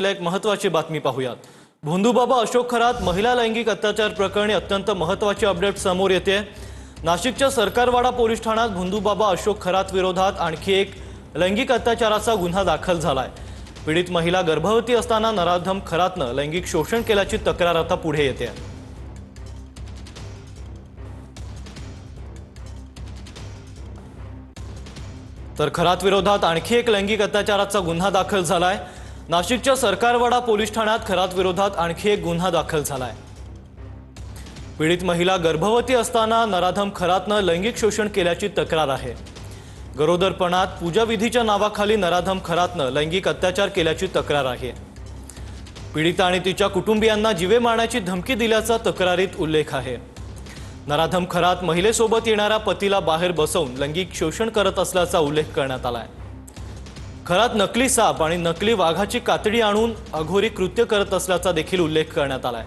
एक महत्त्वाची बातमी पाहूयात। भोंदूबाबा अशोक खरात महिला लैंगिक अत्याचार प्रकरणी अत्यंत महत्त्वाची अपडेट समोर येते। नाशिकच्या सरकारवाडा पोलीस ठाण्यात भोंदूबाबा अशोक खरात विरोधात आणखी एक लैंगिक अत्याचाराचा गुन्हा दाखल झालाय। पीडित महिला गर्भवती असताना नराधम खरातनं लैंगिक शोषण केल्याची तक्रार आता पुढे येते। तर खरात विरोधात आणखी एक लैंगिक अत्याचाराचा गुन्हा दाखल झालाय। नाशिकच्या सरकारवाडा पोलीस ठाण्यात खरात विरोधात आणखी एक गुन्हा दाखल झालाय। पीडित महिला गर्भवती असताना नराधम खरातनं लैंगिक शोषण केल्याची तक्रार आहे। गरोदरपणात पूजाविधीच्या नावाखाली नराधम खरातनं लैंगिक अत्याचार केल्याची तक्रार आहे। पीडिता आणि तिच्या कुटुंबियांना जीवे मारण्याची धमकी दिल्याचा तक्रारीत उल्लेख आहे। नराधम खरात महिलेसोबत येणाऱ्या पतीला बाहेर बसवून लैंगिक शोषण करत असल्याचा उल्लेख करण्यात आलाय। खरात नकली साप आणि नकली वाघाची कातडी आणून अघोरी कृत्य करत असल्याचा देखील उल्लेख करण्यात आलाय।